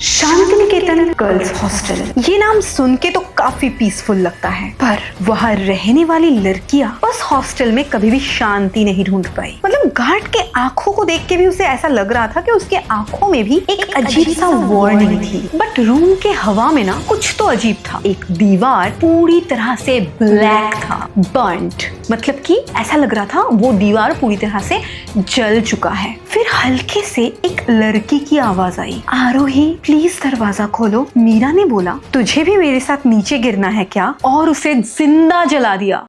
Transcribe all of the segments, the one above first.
Shantiniketan girls hostel, ये नाम सुन के तो काफी पीसफुल लगता है, पर वहाँ रहने वाली लड़कियाँ उस हॉस्टल में कभी भी शांति नहीं ढूंढ पाई। मतलब गार्ड के आंखों को देख के भी उसे ऐसा लग रहा था कि उसके आंखों में भी एक अजीब सा वार्निंग थी। बट रूम के हवा में ना कुछ तो अजीब था। एक दीवार पूरी तरह से ब्लैक था, बर्न्ड, मतलब कि ऐसा लग रहा था वो दीवार पूरी तरह से जल चुका है। फिर हल्के से एक लड़की की आवाज आई, आरोही प्लीज दरवाजा खोलो। मीरा ने बोला, तुझे भी मेरे साथ नीचे गिरना है क्या? और उसे जिंदा जला दिया।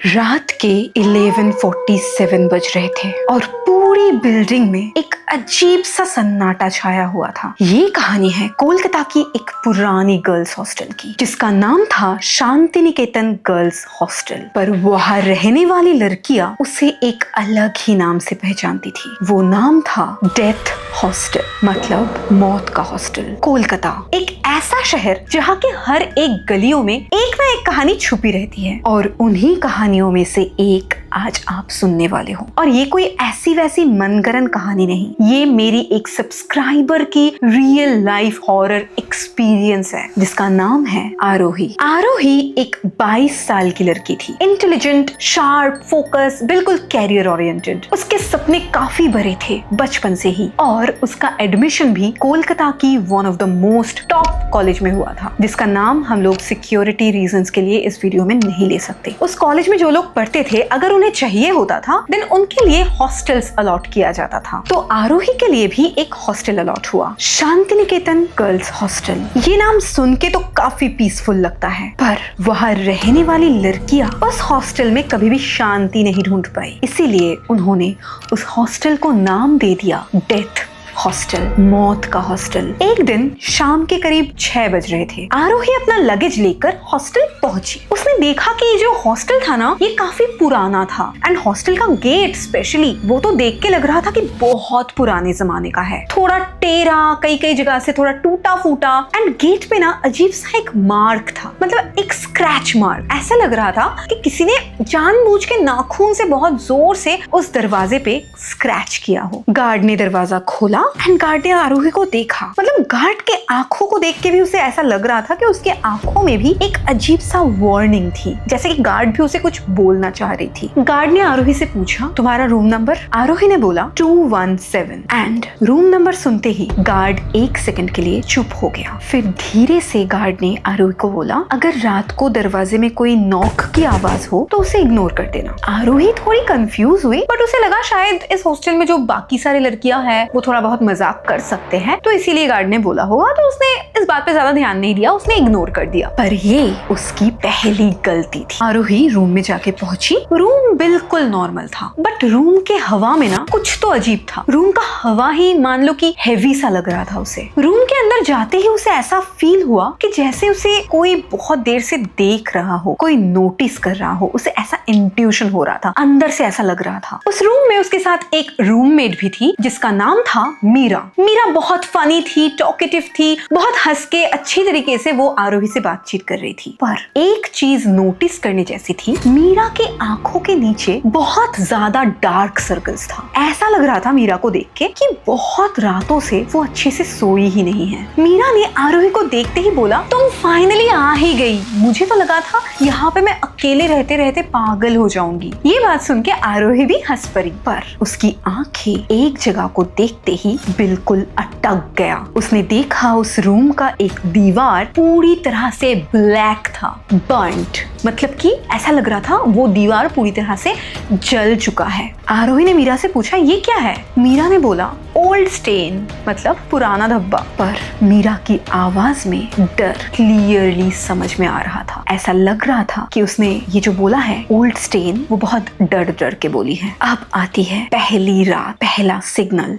रात के 11:47 बज रहे थे और पूरी बिल्डिंग में एक अजीब सा सन्नाटा छाया हुआ था। ये कहानी है कोलकाता की एक पुरानी गर्ल्स हॉस्टल की, जिसका नाम था शांतिनिकेतन गर्ल्स हॉस्टल। पर वहाँ रहने वाली लड़कियां उसे एक अलग ही नाम से पहचानती थी। वो नाम था डेथ हॉस्टल, मतलब मौत का हॉस्टल। कोलकाता एक ऐसा शहर जहाँ के हर एक गलियों में एक ना एक कहानी छुपी रहती है, और उन्हीं कहानियों में से एक आज आप सुनने वाले हो। और ये कोई ऐसी वैसी मनगढ़ंत कहानी नहीं, ये मेरी एक सब्सक्राइबर की रियल लाइफ हॉरर एक्सपीरियंस है, जिसका नाम है आरोही। आरोही एक 22 साल की लड़की थी, इंटेलिजेंट, शार्प, फोकस, बिल्कुल कैरियर ओरिएंटेड। उसके सपने काफी बड़े थे बचपन से ही, और उसका एडमिशन भी कोलकाता की one of the most top college में हुआ था, जिसका नाम हम लोग सिक्योरिटी रीजंस के लिए इस वीडियो में नहीं ले सकते। उस कॉलेज में जो लोग पढ़ते थे, अगर उन्हें चाहिए होता था देन उनके लिए हॉस्टल्स अलॉट किया जाता था। तो आरोही के लिए भी एक हॉस्टल अलॉट हुआ, शांतिनिकेतन गर्ल्स हॉस्टल। ये नाम सुन के तो काफी पीसफुल लगता है, पर वहाँ रहने वाली लड़कियां उस हॉस्टल में कभी भी शांति नहीं ढूंढ पाई। इसीलिए उन्होंने उस हॉस्टल को नाम दे दिया डेथ हॉस्टल, मौत का हॉस्टल। एक दिन शाम के करीब 6 बज रहे थे। आरोही अपना लगेज लेकर हॉस्टल पहुंची। उसने देखा कि ये जो हॉस्टल था ना, ये काफी पुराना था, एंड हॉस्टल का गेट स्पेशली वो तो देख के लग रहा था कि बहुत पुराने जमाने का है। थोड़ा टेढ़ा, कई कई जगह से थोड़ा टूटा फूटा, एंड गेट पे ना अजीब सा एक मार्क था, मतलब एक स्क्रैच मार्क। ऐसा लग रहा था कि किसी ने जानबूझ के नाखून से बहुत जोर से उस दरवाजे पे स्क्रैच किया हो। गार्ड ने दरवाजा खोला एंड गार्ड ने आरोही को देखा। मतलब गार्ड के आंखों को देख के भी उसे ऐसा लग रहा था कि उसके आंखों में भी एक अजीब सा वार्निंग थी, जैसे कि गार्ड भी उसे कुछ बोलना चाह रही थी। गार्ड ने आरोही से पूछा, तुम्हारा रूम नंबर? आरोही ने बोला 217, एंड रूम नंबर सुनते ही गार्ड एक सेकंड के लिए चुप हो गया। फिर धीरे से गार्ड ने आरोही को बोला, अगर रात को दरवाजे में कोई नॉक की आवाज हो तो उसे इग्नोर कर देना। आरोही थोड़ी कंफ्यूज हुई, बट उसे लगा शायद इस हॉस्टल में जो बाकी सारी लड़कियां हैं वो थोड़ा बहुत मजाक कर सकते हैं, तो इसीलिए गार्ड ने बोला होगा। तो उसने इस बात पे ज्यादा ध्यान नहीं दिया, उसने इग्नोर कर दिया। पर ये उसकी पहली गलती थी। आरोही रूम में जाके पहुंची। रूम बिल्कुल नॉर्मल था, बट रूम के हवा में ना कुछ तो अजीब था। रूम का हवा ही मान लो कि हेवी सा लग रहा था उसे। रूम के अंदर जाते ही उसे ऐसा फील हुआ कि जैसे उसे कोई बहुत देर से देख रहा हो, कोई नोटिस कर रहा हो। उसे ऐसा इंट्यूशन हो रहा था, अंदर से ऐसा लग रहा था। उस रूम में उसके साथ एक रूममेट भी थी, जिसका नाम था मीरा। मीरा बहुत फनी थी, टॉकेटिव थी, बहुत हंस के अच्छी तरीके से वो आरोही से बातचीत कर रही थी। पर एक चीज नोटिस करने जैसी थी, मीरा के आंखों के नीचे बहुत ज्यादा डार्क सर्कल्स था। ऐसा लग रहा था मीरा को देख के कि बहुत रातों से वो अच्छे से सोई ही नहीं है। मीरा ने आरोही को देखते ही बोला, तुम फाइनली आ ही गई। मुझे तो लगा था यहाँ पे मैं अकेले रहते रहते पागल हो जाऊंगी। ये बात सुन के आरोही भी हंस पड़ी, पर उसकी आंखें एक जगह को देखते ही बिल्कुल अटक गया। उसने देखा उस रूम का एक दीवार पूरी तरह से ब्लैक था, बर्न्ड, मतलब कि ऐसा लग रहा था वो दीवार पूरी तरह से जल चुका है। आरोही ने मीरा से पूछा, ये क्या है? मीरा ने बोला, ओल्ड स्टेन, मतलब पुराना धब्बा। पर मीरा की आवाज में डर क्लियरली समझ में आ रहा था। ऐसा लग रहा था कि उसने ये जो बोला है ओल्ड स्टेन, वो बहुत डर डर के बोली है। अब आती है पहली रात, पहला सिग्नल।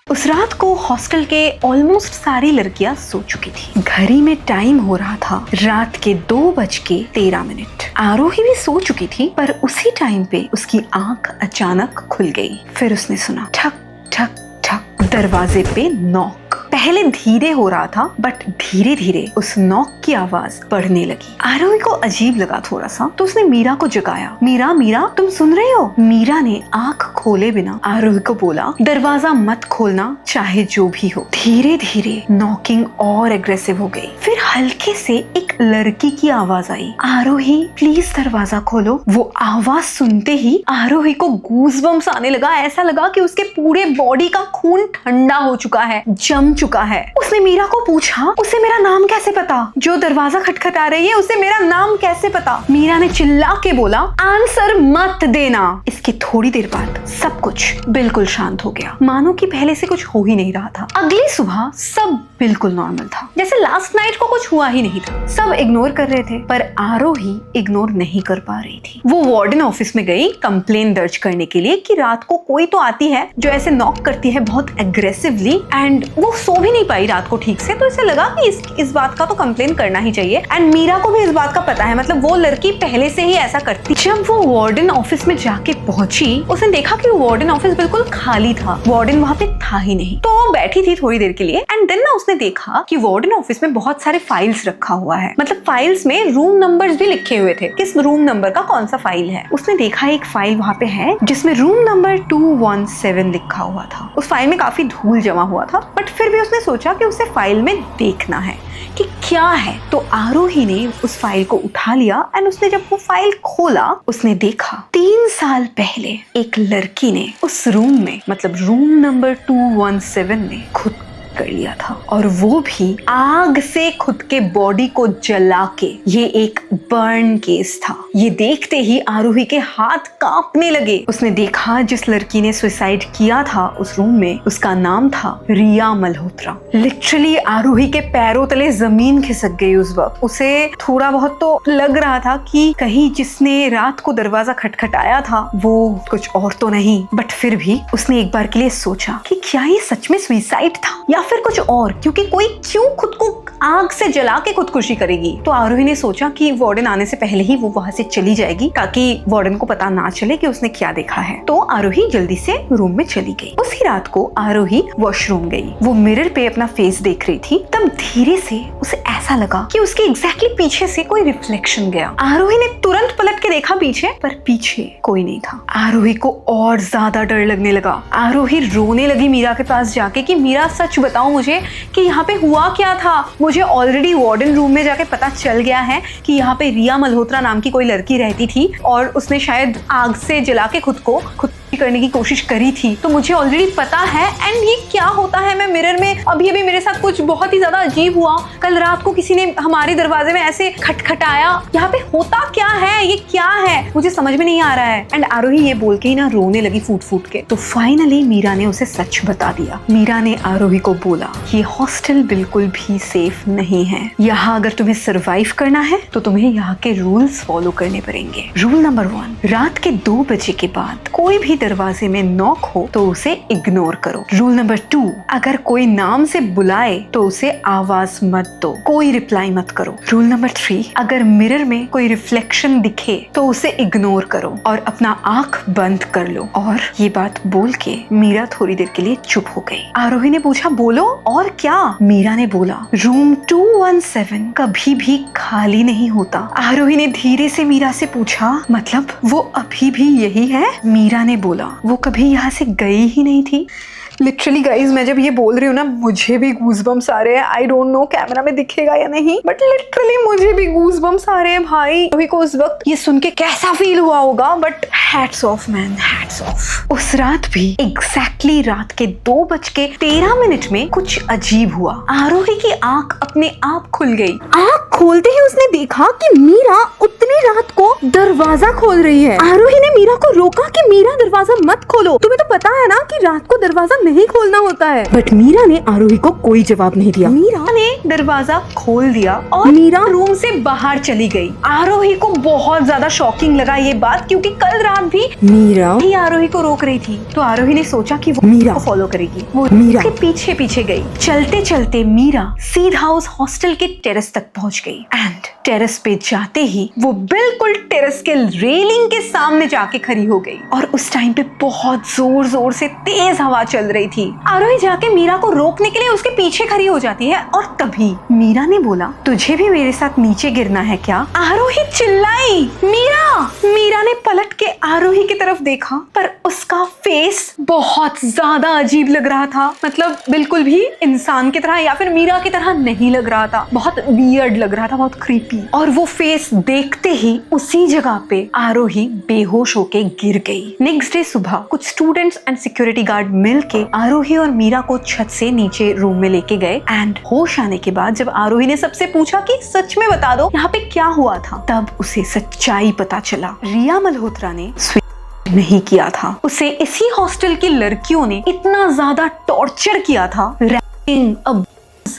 उस रात को हॉस्टल के ऑलमोस्ट सारी लड़कियां सो चुकी थी। घड़ी में टाइम हो रहा था रात के 2:13। आरोही भी सो चुकी थी, पर उसी टाइम पे उसकी आंख अचानक खुल गई। फिर उसने सुना ठक ठक ठक, दरवाजे पे नॉक। पहले धीरे हो रहा था, बट धीरे धीरे उस नॉक की आवाज बढ़ने लगी। आरोही को अजीब लगा थोड़ा सा, तो उसने मीरा को जगाया। मीरा, मीरा, तुम सुन रही हो? मीरा ने आंख खोले बिना आरोही को बोला, दरवाजा मत खोलना, चाहे जो भी हो। धीरे धीरे नॉकिंग और एग्रेसिव हो गई। फिर हल्के से एक लड़की की आवाज आई, आरोही प्लीज दरवाजा खोलो। वो आवाज सुनते ही आरोही को गूज़बम्स आने लगा। ऐसा लगा कि उसके पूरे बॉडी का खून ठंडा हो चुका है, जम चुका है। उसने मीरा को पूछा, उसे मेरा नाम कैसे पता? जो दरवाजा खटखटा रही है उसे मेरा नाम कैसे पता? मीरा ने चिल्ला के बोला, आंसर मत देना। इसके थोड़ी देर बाद सब कुछ बिल्कुल शांत हो गया, मानो कि पहले से कुछ हो ही नहीं रहा था। अगली सुबह सब बिल्कुल नॉर्मल था, जैसे लास्ट नाइट को कुछ हुआ ही नहीं था। सब इग्नोर कर रहे थे, पर आरोही इग्नोर नहीं कर पा रही थी। वो वार्डन ऑफिस में गई कंप्लेन दर्ज करने के लिए कि रात को कोई तो आती है जो ऐसे नॉक करती है बहुत एग्रेसिवली, एंड वो सो भी नहीं पाई रात को ठीक से। तो इसे लगा कि इस बात का तो कंप्लेन करना ही चाहिए। एंड मीरा को भी इस बात का पता है, मतलब वो लड़की पहले से ही ऐसा करती। जब वो वार्डन ऑफिस में जाके पहुंची, उसने देखा कि वो वार्डन ऑफिस बिल्कुल खाली था, वार्डन वहाँ पे था ही नहीं। तो वो बैठी थी थोड़ी देर के लिए, एंड देन ना उसने देखा कि वार्डन ऑफिस में बहुत सारे फाइल्स रखा हुआ है। मतलब फाइल्स में रूम नंबर्स भी लिखे हुए थे, किस रूम नंबर का कौन सा फाइल है। उसने देखा एक फाइल वहाँ पे है जिसमें रूम नंबर 217 लिखा हुआ था। उस फाइल में काफी धूल जमा हुआ था, बट फिर भी उसने सोचा कि उसे फाइल में देखना है कि क्या है। तो आरोही ने उस फाइल को उठा लिया, एंड उसने जब वो फाइल खोला, उसने देखा 3 साल पहले एक लड़की ने उस रूम में, मतलब रूम नंबर 217 में खुद कर लिया था, और वो भी आग से खुद के बॉडी को जला के। ये एक बर्न केस था। ये देखते ही आरोही के हाथ कांपने लगे। उसने देखा जिस लड़की ने सुसाइड किया था उस रूम में, उसका नाम था रिया मल्होत्रा। लिटरली आरोही के पैरों तले जमीन खिसक गई उस वक्त। उसे थोड़ा बहुत तो लग रहा था कि कहीं जिसने रात को दरवाजा खटखटाया था वो कुछ और तो नहीं, बट फिर भी उसने एक बार के लिए सोचा कि क्या ये सच में सुसाइड था या फिर कुछ और, क्योंकि कोई क्यों खुद को आग से जला के खुदकुशी करेगी। तो आरोही ने सोचा कि वार्डन आने से पहले ही वो वहां से चली जाएगी, ताकि वार्डन को पता ना चले कि उसने क्या देखा है। तो आरोही जल्दी से रूम में चली गई। उसी रात को आरोही वॉशरूम गई। वो मिरर पे अपना फेस देख रही थी, तब धीरे से उसे ऐसा लगा कि उसके एग्जैक्टली पीछे से कोई रिफ्लेक्शन गया। आरोही ने तुरंत पलट के देखा पीछे, पर पीछे कोई नहीं था। आरोही को और ज्यादा डर लगने लगा। आरोही रोने लगी मीरा के पास जाके कि मीरा सच बताओ मुझे कि यहाँ पे हुआ क्या था। मुझे ऑलरेडी वार्डन रूम में जाके पता चल गया है कि यहाँ पे रिया मल्होत्रा नाम की कोई लड़की रहती थी, और उसने शायद आग से जला के खुद करने की कोशिश करी थी। तो मुझे ऑलरेडी पता है। एंड ये क्या होता है, मैं मिरर में अभी मेरे साथ कुछ बहुत ही ज्यादा अजीब हुआ। कल रात को किसी ने हमारे दरवाजे में ऐसे खटखटाया। यहाँ पे होता क्या है, ये क्या है, मुझे समझ में नहीं आ रहा है। एंड आरोही ये बोल के ही ना रोने लगी फूट फूट के। तो फाइनली मीरा ने उसे सच बता दिया। मीरा ने आरोही को बोला, ये हॉस्टल बिल्कुल भी सेफ नहीं है। यहाँ अगर तुम्हें सर्वाइव करना है तो तुम्हें यहाँ के रूल्स फॉलो करने पड़ेंगे। रूल नंबर 1, रात के 2 बजे के बाद कोई भी दरवाजे में नॉक हो तो उसे इग्नोर करो। रूल नंबर 2, अगर कोई नाम से बुलाए तो उसे आवाज मत दो, कोई रिप्लाई मत करो। रूल नंबर 3, अगर मिरर में कोई रिफ्लेक्शन दिखे तो उसे इग्नोर करो और अपना आंख बंद कर लो। और ये बात बोल के मीरा थोड़ी देर के लिए चुप हो गई। आरोही ने पूछा, बोलो और क्या? मीरा ने बोला, रूम 217 कभी भी खाली नहीं होता। आरोही ने धीरे से मीरा से पूछा, मतलब वो अभी भी यही है? मीरा ने बोला, वो कभी यहाँ से गई ही नहीं थी। लिटरली गाइज, मैं जब ये बोल रही हूँ ना, मुझे भी गूज़बम्स आ रहे हैं। आई डोंट नो कैमरा में दिखेगा या नहीं, बट लिटरली मुझे भी गूज़बम्स आ रहे हैं भाई। अभी को उस वक्त ये सुन के कैसा फील हुआ होगा, but hats off man, hats off. उस रात भी एग्जैक्टली रात के 2:13 में कुछ अजीब हुआ। आरोही की आंख अपने आप खुल गई। आंख खोलते ही उसने देखा कि मीरा उतनी रात को दरवाजा खोल रही है। आरोही ने मीरा को रोका कि मीरा दरवाजा मत खोलो, तुम्हें तो पता है ना कि रात को दरवाजा नहीं खोलना होता है। बट मीरा ने आरोही को कोई जवाब नहीं दिया। मीरा ने दरवाजा खोल दिया और मीरा रूम से बाहर चली गई। आरोही को बहुत ज्यादा शॉकिंग लगा ये बात, क्योंकि कल रात भी मीरा ही आरोही को रोक रही थी। तो आरोही ने सोचा कि वो मीरा को फॉलो करेगी। वो मीरा के पीछे पीछे गई। चलते चलते मीरा सीधा उस हॉस्टल के टेरेस तक पहुंच गई एंड टेरेस पे जाते ही वो बिल्कुल टेरेस के रेलिंग के सामने जाके खड़ी हो गई। और उस टाइम पे बहुत जोर जोर से तेज हवा चल रही थी। आरोही जाके मीरा को रोकने के लिए उसके पीछे खड़ी हो जाती है और तभी मीरा ने बोला, तुझे भी मेरे साथ नीचे गिरना है क्या? आरोही चिल्लाई, मीरा। मीरा ने पलट के आरोही की तरफ देखा, पर उसका फेस बहुत ज्यादा अजीब लग रहा था। मतलब बिल्कुल भी इंसान की तरह या फिर मीरा की तरह नहीं लग रहा था। बहुत वियर्ड लग रहा था, बहुत क्रीपी। और वो फेस देखते ही उसी जगह पे आरोही बेहोश होके गिर गई। नेक्स्ट डे सुबह कुछ स्टूडेंट्स एंड सिक्योरिटी गार्ड मिलके आरोही और मीरा को छत से नीचे रूम में लेके गए एंड होश आने के बाद जब आरोही ने सबसे पूछा कि सच में बता दो यहाँ पे क्या हुआ था, तब उसे सच्चाई पता चला। रिया मल्होत्रा ने नहीं किया था। उसे इसी हॉस्टल की लड़कियों ने इतना ज्यादा टॉर्चर किया था, रैगिंग,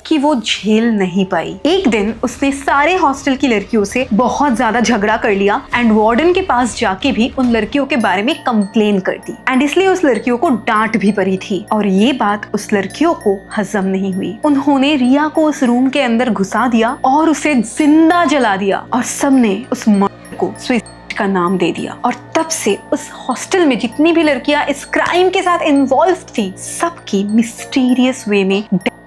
कि वो झेल नहीं पाई। एक दिन उसने सारे हॉस्टल की लड़कियों से बहुत ज्यादा झगड़ा कर लिया एंड वार्डन के पास जाके भी उन लड़कियों के बारे में कंप्लेन कर दी एंड इसलिए उस लड़कियों को डांट भी पड़ी थी। और ये बात उस लड़कियों को हजम नहीं हुई। उन्होंने रिया को उस रूम के अंदर घुसा दिया और उसे जिंदा जला दिया और सबने उस मर्डर को सुसाइड का नाम दे दिया। और तब से उस हॉस्टल में जितनी भी लड़कियां इस क्राइम के साथ इन्वॉल्व थी, सबकी मिस्टीरियस वे में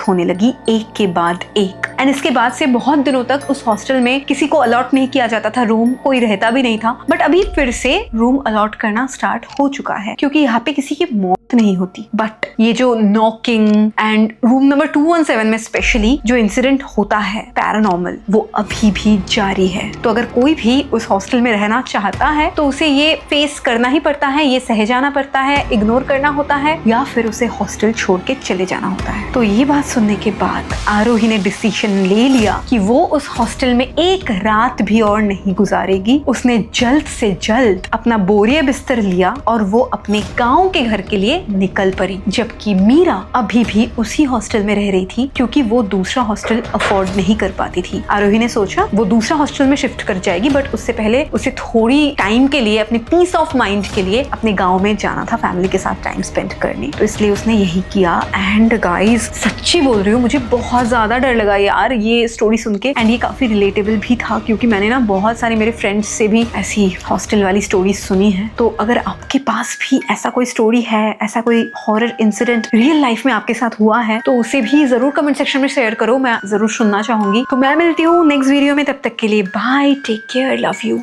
होने लगी, एक के बाद एक। एंड इसके बाद से बहुत दिनों तक उस हॉस्टल में किसी को अलॉट नहीं किया जाता था रूम, कोई रहता भी नहीं था। बट अभी फिर से रूम अलॉट करना स्टार्ट हो चुका है, क्योंकि यहाँ पे किसी की मौत नहीं होती। बट ये जो नॉकिंग एंड रूम नंबर 217 में स्पेशली जो इंसिडेंट होता है पैरानॉर्मल, वो अभी भी जारी है। तो अगर कोई भी उस हॉस्टल में रहना चाहता है तो उसे ये फेस करना ही पड़ता है, ये सह जाना पड़ता है, इग्नोर करना होता है, या फिर उसे हॉस्टल छोड़ के चले जाना होता है। तो ये बात सुनने के बाद आरोही ने डिसीजन ले लिया कि वो उस हॉस्टल में एक रात भी और नहीं गुजारेगी। उसने जल्द से जल्द अपना बोरिया बिस्तर लिया और वो अपने गांव के घर के लिए निकल पड़ी। जबकि मीरा अभी भी उसी हॉस्टल में रह रही थी, क्योंकि वो दूसरा हॉस्टल अफोर्ड नहीं कर पाती थी। आरोही ने सोचा वो दूसरा हॉस्टल में शिफ्ट कर जाएगी, बट उससे पहले उसे थोड़ी टाइम के लिए, अपने पीस ऑफ माइंड के लिए अपने गाँव में जाना था, फैमिली के साथ टाइम स्पेंड करने। तो इसलिए उसने यही किया। एंड गाइज सच्ची बोल रही हूँ, मुझे बहुत ज्यादा डर लगा यार ये स्टोरी सुन के। एंड ये काफी रिलेटेबल भी था, क्योंकि मैंने ना बहुत सारे मेरे फ्रेंड्स से भी ऐसी हॉस्टल वाली स्टोरीज सुनी है। तो अगर आपके पास भी ऐसा कोई स्टोरी है, ऐसा कोई हॉरर इंसिडेंट रियल लाइफ में आपके साथ हुआ है, तो उसे भी जरूर कमेंट सेक्शन में शेयर करो, मैं जरूर सुनना चाहूंगी। तो मैं मिलती हूँ नेक्स्ट वीडियो में, तब तक के लिए bye, take care, love you.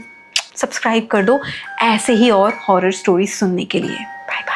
Subscribe कर दो ऐसे ही और हॉरर स्टोरीज सुनने के लिए।